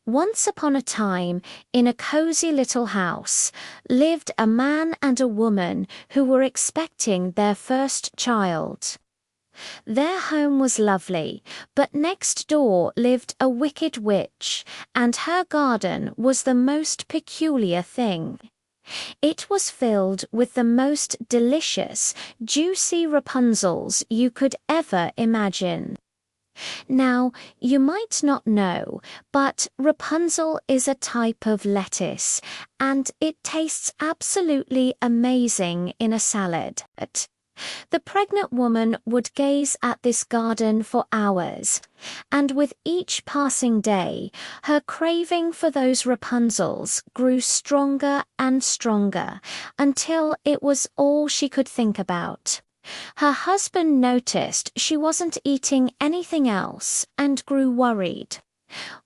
Once upon a time, in a cozy little house, lived a man and a woman who were expecting their first child. Their home was lovely, but next door lived a wicked witch, and her garden was the most peculiar thing. It was filled with the most delicious, juicy Rapunzels you could ever imagine. Now, you might not know, but Rapunzel is a type of lettuce, and it tastes absolutely amazing in a salad. The pregnant woman would gaze at this garden for hours, and with each passing day, her craving for those Rapunzels grew stronger and stronger, until it was all she could think about. Her husband noticed she wasn't eating anything else and grew worried.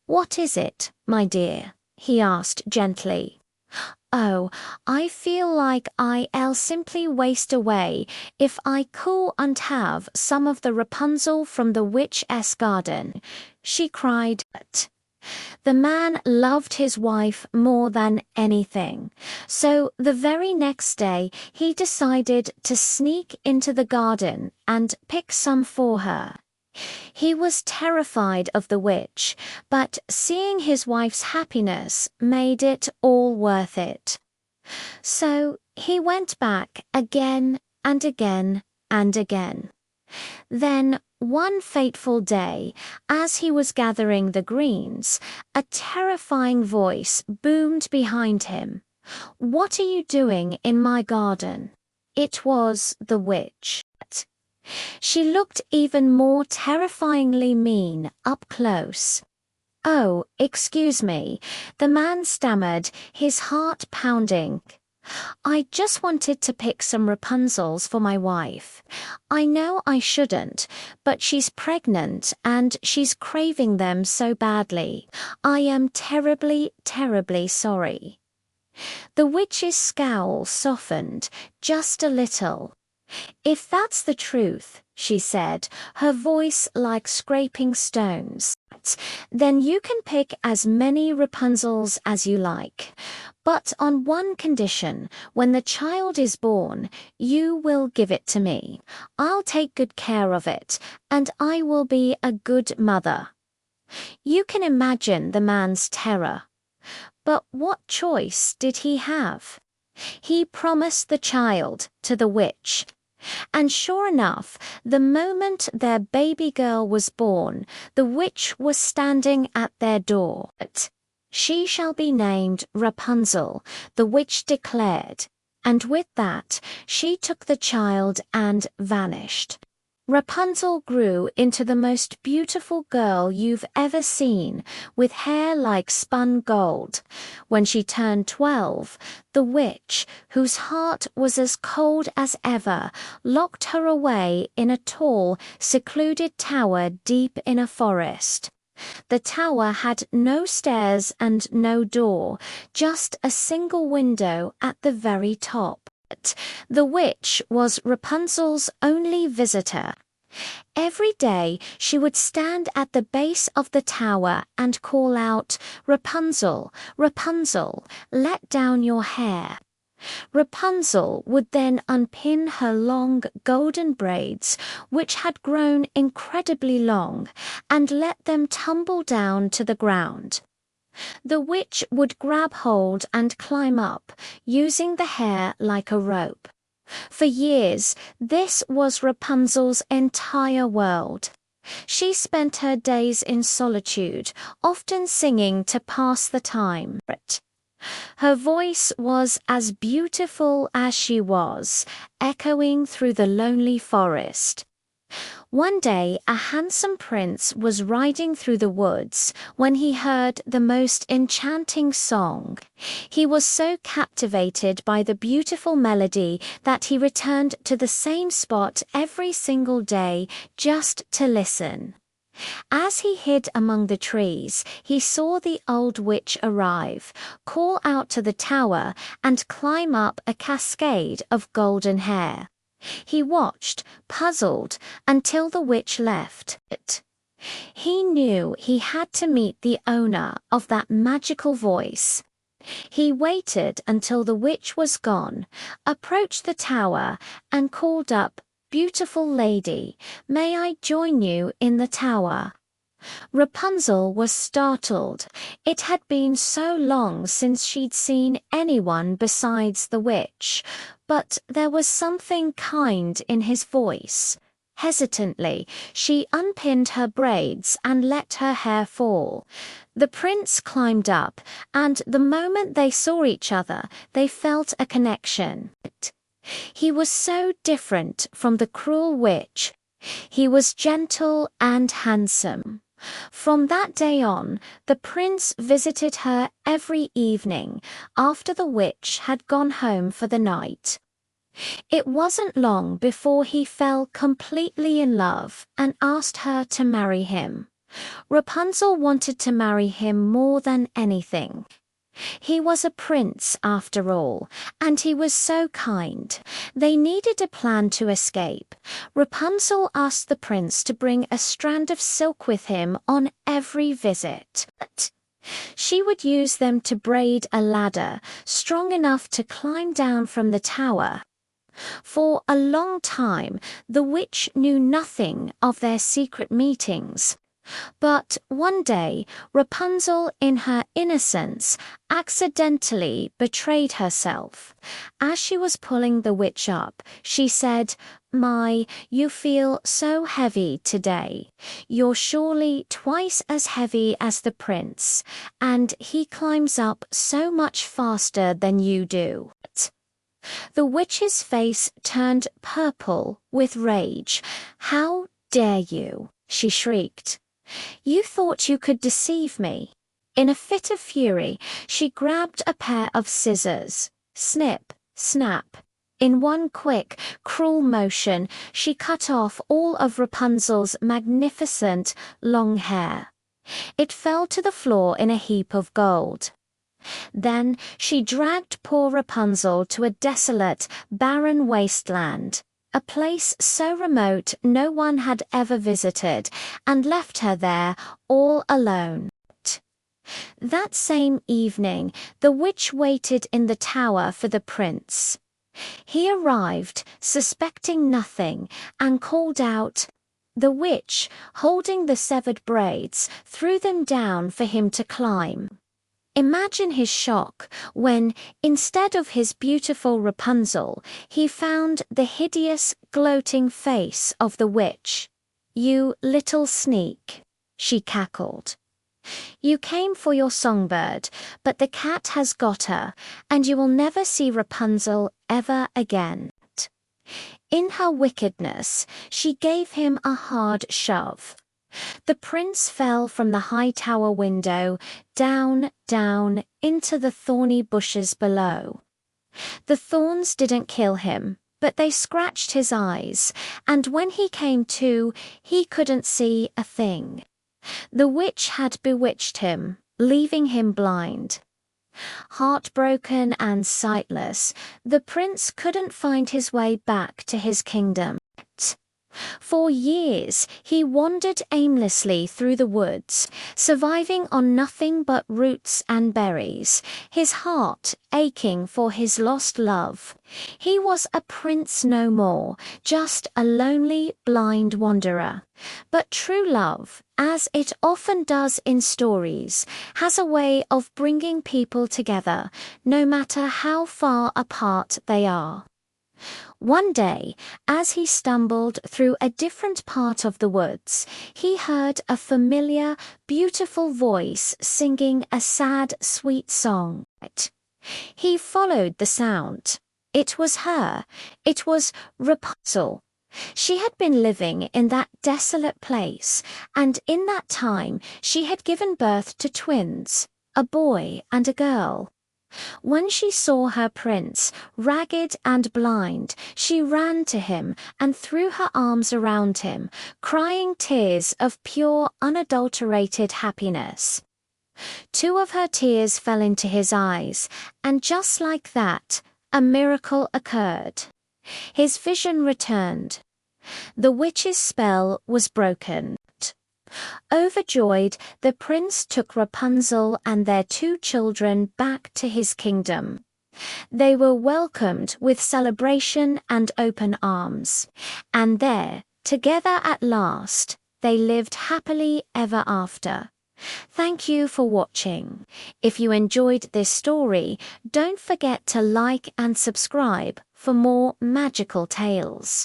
"What is it, my dear?" he asked gently. "Oh, I feel like I'll simply waste away if I can't have some of the Rapunzel from the witch's garden," she cried. The man loved his wife more than anything, so the very next day he decided to sneak into the garden and pick some for her. He was terrified of the witch, but seeing his wife's happiness made it all worth it. So he went back again and again and again. Then, one fateful day, as he was gathering the greens, a terrifying voice boomed behind him. "What are you doing in my garden?" It was the witch. She looked even more terrifyingly mean up close. "Oh, excuse me," the man stammered, his heart pounding. "I just wanted to pick some Rapunzels for my wife. I know I shouldn't, but she's pregnant and she's craving them so badly. I am terribly, terribly sorry." The witch's scowl softened just a little. "If that's the truth," she said, her voice like scraping stones, "then you can pick as many Rapunzels as you like. But on one condition: when the child is born, you will give it to me. I'll take good care of it, and I will be a good mother." You can imagine the man's terror. But what choice did he have? He promised the child to the witch. And sure enough, the moment their baby girl was born, the witch was standing at their door. "She shall be named Rapunzel," the witch declared, and with that, she took the child and vanished. Rapunzel grew into the most beautiful girl you've ever seen, with hair like spun gold. When she turned 12, the witch, whose heart was as cold as ever, locked her away in a tall, secluded tower deep in a forest. The tower had no stairs and no door, just a single window at the very top. The witch was Rapunzel's only visitor. Every day she would stand at the base of the tower and call out, "Rapunzel, Rapunzel, let down your hair." Rapunzel would then unpin her long golden braids, which had grown incredibly long, and let them tumble down to the ground. The witch would grab hold and climb up, using the hair like a rope. For years, this was Rapunzel's entire world. She spent her days in solitude, often singing to pass the time. Her voice was as beautiful as she was, echoing through the lonely forest. One day, a handsome prince was riding through the woods when he heard the most enchanting song. He was so captivated by the beautiful melody that he returned to the same spot every single day just to listen. As he hid among the trees, he saw the old witch arrive, call out to the tower, and climb up a cascade of golden hair. He watched, puzzled, until the witch left. He knew he had to meet the owner of that magical voice. He waited until the witch was gone, approached the tower, and called up, "Beautiful lady, may I join you in the tower?" Rapunzel was startled. It had been so long since she'd seen anyone besides the witch, but there was something kind in his voice. Hesitantly, she unpinned her braids and let her hair fall. The prince climbed up, and the moment they saw each other, they felt a connection. He was so different from the cruel witch. He was gentle and handsome. From that day on, the prince visited her every evening after the witch had gone home for the night. It wasn't long before he fell completely in love and asked her to marry him. Rapunzel wanted to marry him more than anything. He was a prince, after all, and he was so kind. They needed a plan to escape. Rapunzel asked the prince to bring a strand of silk with him on every visit. She would use them to braid a ladder strong enough to climb down from the tower. For a long time, the witch knew nothing of their secret meetings. But one day, Rapunzel, in her innocence, accidentally betrayed herself. As she was pulling the witch up, she said, "My, you feel so heavy today. You're surely twice as heavy as the prince, and he climbs up so much faster than you do." The witch's face turned purple with rage. "How dare you?" she shrieked. "You thought you could deceive me." In a fit of fury, she grabbed a pair of scissors. Snip, snap. In one quick, cruel motion, she cut off all of Rapunzel's magnificent, long hair. It fell to the floor in a heap of gold. Then she dragged poor Rapunzel to a desolate, barren wasteland, a place so remote no one had ever visited, and left her there all alone. That same evening, the witch waited in the tower for the prince. He arrived, suspecting nothing, and called out. The witch, holding the severed braids, threw them down for him to climb. Imagine his shock when, instead of his beautiful Rapunzel, he found the hideous, gloating face of the witch. "You little sneak," she cackled. "You came for your songbird, but the cat has got her, and you will never see Rapunzel ever again." In her wickedness, she gave him a hard shove. The prince fell from the high tower window, down, down, into the thorny bushes below. The thorns didn't kill him, but they scratched his eyes, and when he came to, he couldn't see a thing. The witch had bewitched him, leaving him blind. Heartbroken and sightless, the prince couldn't find his way back to his kingdom. For years, he wandered aimlessly through the woods, surviving on nothing but roots and berries, his heart aching for his lost love. He was a prince no more, just a lonely, blind wanderer. But true love, as it often does in stories, has a way of bringing people together, no matter how far apart they are. One day, as he stumbled through a different part of the woods, he heard a familiar, beautiful voice singing a sad, sweet song. He followed the sound. It was her. It was Rapunzel. She had been living in that desolate place, and in that time she had given birth to twins, a boy and a girl. When she saw her prince, ragged and blind, she ran to him and threw her arms around him, crying tears of pure, unadulterated happiness. 2 of her tears fell into his eyes, and just like that, a miracle occurred. His vision returned. The witch's spell was broken. Overjoyed, the prince took Rapunzel and their 2 children back to his kingdom. They were welcomed with celebration and open arms, and there, together at last, they lived happily ever after. Thank you for watching. If you enjoyed this story, don't forget to like and subscribe for more magical tales.